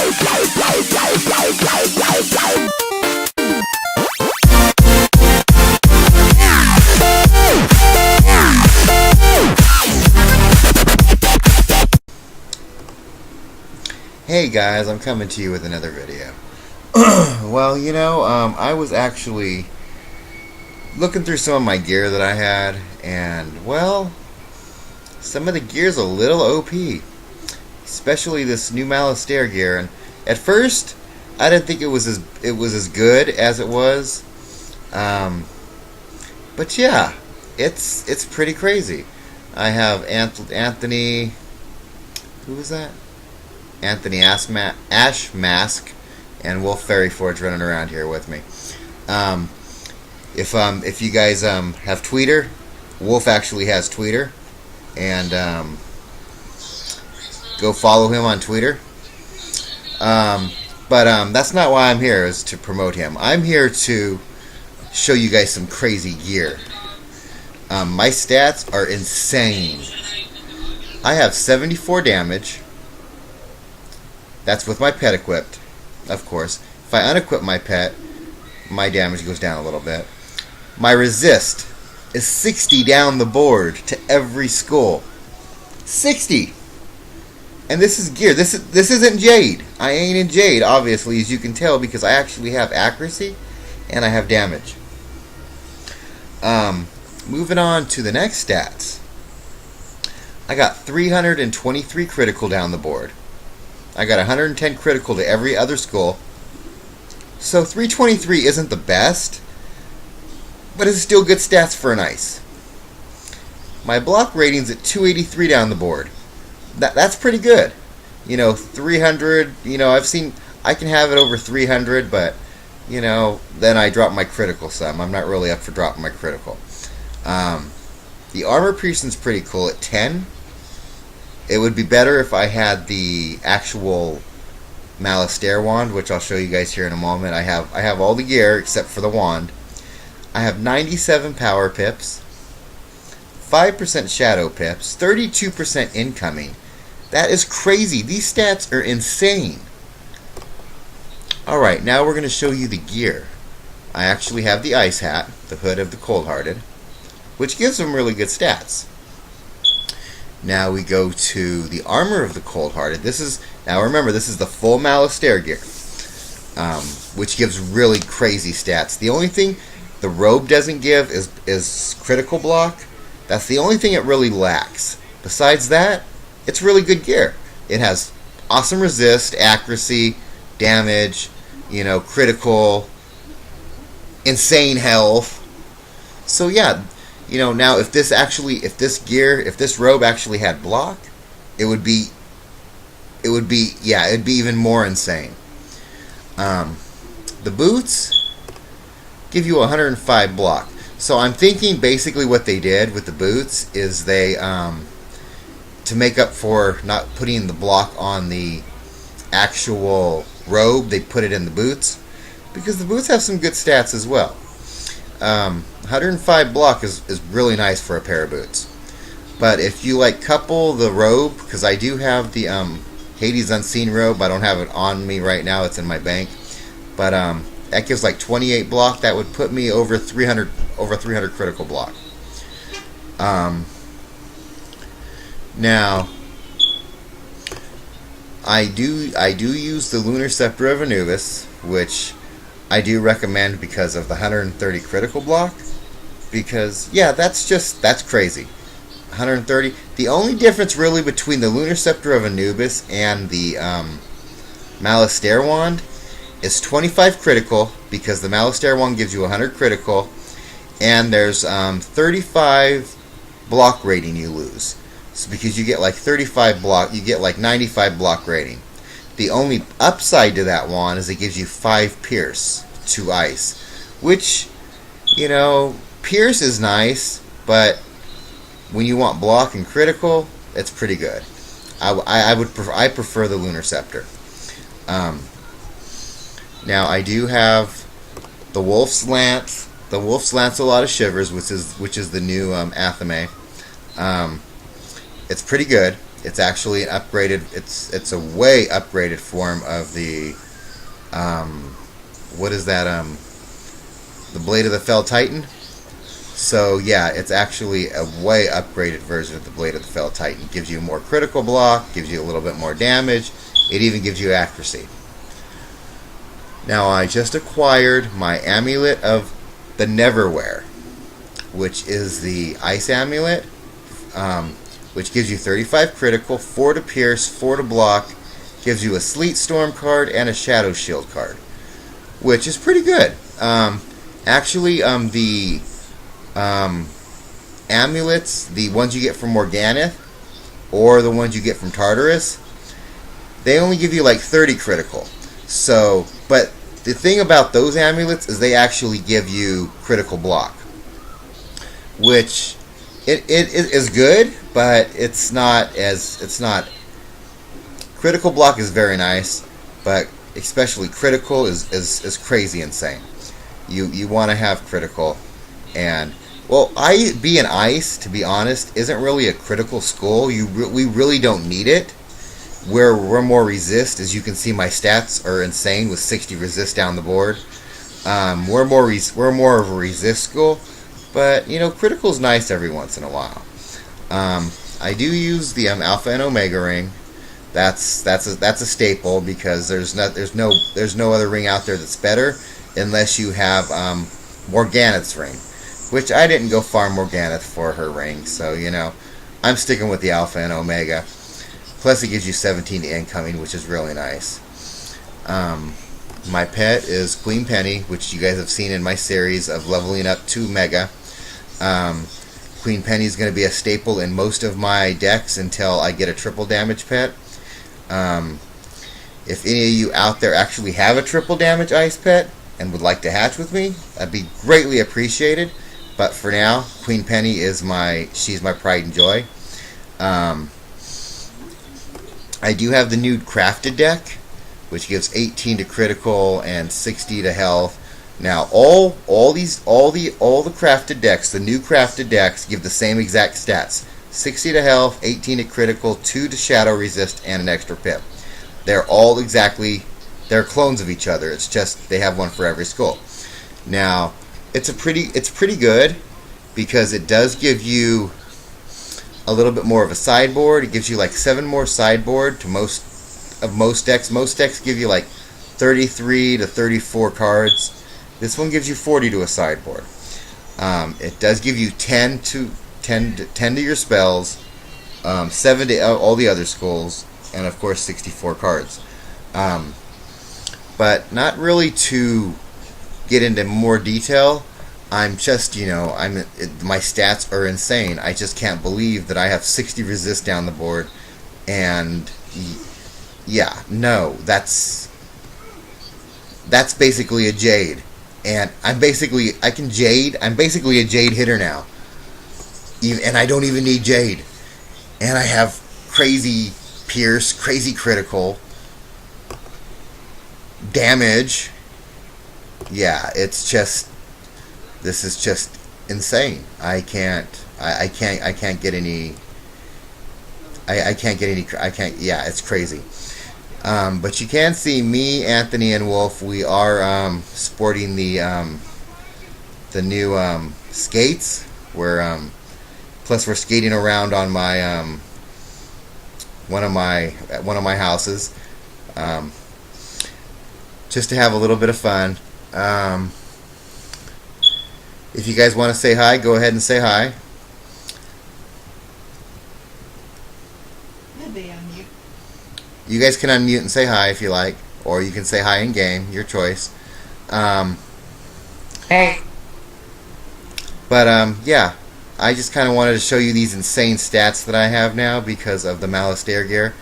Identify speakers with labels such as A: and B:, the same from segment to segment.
A: Hey guys, I'm coming to you with another video. Well, I was actually looking through some of my gear that I had, and well, some of the gear's a little OP, especially this new Malastair gear. And at first, I didn't think it was as good as it was, but yeah, it's pretty crazy. I have Anthony. Who was that? Anthony Ashmask and Wolf Fairy Forge running around here with me. If you guys have Twitter, Wolf actually has Twitter, and go follow him on Twitter. But that's not why I'm here, is to promote him. I'm here to show you guys some crazy gear. My stats are insane. I have 74 damage. That's with my pet equipped, of course. If I unequip my pet, my damage goes down a little bit. My resist is 60 down the board to every skull. 60! And this is gear. This isn't Jade. I ain't in Jade, obviously, as you can tell, because I actually have accuracy and I have damage. Moving on to the next stats. I got 323 critical down the board. I got 110 critical to every other skull. So 323 isn't the best, but it's still good stats for an ice. My block rating's at 283 down the board. That's pretty good. 300, I can have it over 300, but, then I drop my critical some. I'm not really up for dropping my critical. The armor piercing's pretty cool at 10. It would be better if I had the actual Malastair wand, which I'll show you guys here in a moment. I have all the gear except for the wand. I have 97 power pips, 5% shadow pips, 32% incoming. That is crazy. These stats are insane. Alright, now we're going to show you the gear. I actually have the ice hat, the hood of the cold-hearted, which gives them really good stats. Now we go to the armor of the cold-hearted. Now remember, this is the full Malastair gear, which gives really crazy stats. The only thing the robe doesn't give is critical block. That's the only thing it really lacks. Besides that, it's really good gear. It has awesome resist, accuracy, damage, critical, insane health. So yeah. Now if this robe actually had block, it'd be even more insane. The boots give you 105 block. So I'm thinking basically what they did with the boots is they, to make up for not putting the block on the actual robe, they put it in the boots, because the boots have some good stats as well. 105 block is really nice for a pair of boots. But if you couple the robe, because I do have the Hades Unseen robe, I don't have it on me right now, it's in my bank, but that gives 28 block. That would put me over 300 critical block. Now I do use the Lunar Scepter of Anubis, which I do recommend because of the 130 critical block. Because, yeah, that's crazy. 130. The only difference really between the Lunar Scepter of Anubis and the Malastair wand is 25 critical, because the Malastair wand gives you 100 critical, and there's 35 block rating you lose. So because you get 35 block, you get 95 block rating. The only upside to that wand is it gives you 5 pierce to ice, which, pierce is nice, but when you want block and critical, it's pretty good. I prefer the Lunar Scepter. Now I do have the Wolf's Lance. The Wolf's Lance, a lot of shivers, which is the new Athame. It's pretty good. It's actually an upgraded. It's a way upgraded form of the what is that? The Blade of the Fell Titan. So yeah, it's actually a way upgraded version of the Blade of the Fell Titan. It gives you more critical block, gives you a little bit more damage. It even gives you accuracy. Now I just acquired my Amulet of the Neverwhere, which is the Ice Amulet, which gives you 35 critical, 4 to pierce, 4 to block, gives you a Sleet Storm card and a Shadow Shield card, which is pretty good. Actually, the amulets, the ones you get from Morganeth, or the ones you get from Tartarus, they only give you like 30 critical. So, but the thing about those amulets is they actually give you critical block, which it is good, but it's not critical block is very nice, but especially critical is crazy insane. You want to have critical, and well, being ice, to be honest, isn't really a critical school. We really don't need it. We're more resist, as you can see. My stats are insane with 60 resist down the board. We're more of a resist school, but you know, critical's nice every once in a while. I do use the Alpha and Omega ring. That's a staple, because there's no other ring out there that's better, unless you have Morganeth's ring, which I didn't go farm Morganeth for her ring, so you know, I'm sticking with the Alpha and Omega. Plus, it gives you 17 to incoming, which is really nice. My pet is Queen Penny, which you guys have seen in my series of leveling up to Mega. Queen Penny is going to be a staple in most of my decks until I get a triple damage pet. If any of you out there actually have a triple damage ice pet and would like to hatch with me, that'd be greatly appreciated. But for now, Queen Penny is she's my pride and joy. I do have the new crafted deck, which gives 18 to critical and 60 to health. Now, all the crafted decks, the new crafted decks, give the same exact stats: 60 to health, 18 to critical, 2 to shadow resist, and an extra pip. They're all they're clones of each other. It's just they have one for every school. Now, it's pretty good, because it does give you a little bit more of a sideboard. It gives you like 7 more sideboard to most decks. Most decks give you like 33 to 34 cards. This one gives you 40 to a sideboard. It does give you 10 to your spells, 7 to all the other schools, and of course 64 cards. But not really to get into more detail. I'm just, my stats are insane. I just can't believe that I have 60 resist down the board, and yeah, no, that's basically a Jade, and I'm basically a Jade hitter now, and I don't even need Jade, and I have crazy pierce, crazy critical damage. Yeah, this is just insane. I can't get any. Yeah, it's crazy. But you can see me, Anthony, and Wolf. We are sporting the new skates. Plus we're skating around on my one of my houses, just to have a little bit of fun. If you guys want to say hi, go ahead and say hi. You guys can unmute and say hi if you like, or you can say hi in game, your choice.
B: Hey.
A: But yeah, I just kind of wanted to show you these insane stats that I have now because of the Malistaire gear.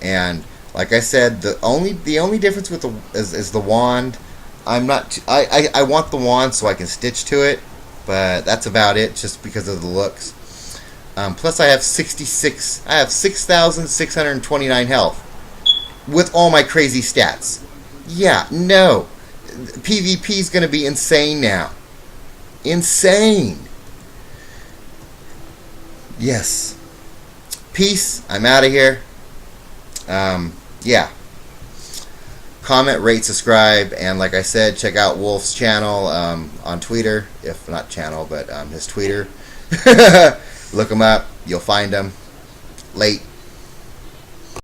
A: And like I said, the only difference with is the wand. I want the wand so I can stitch to it, but that's about it, just because of the looks. Plus I have 6,629 health with all my crazy stats. Yeah, no, PvP is going to be insane now. Insane. Yes. Peace. I'm out of here. Yeah. Comment, rate, subscribe, and like I said, check out Wolf's channel on Twitter. If not channel, but his Twitter. Look him up. You'll find him. Late.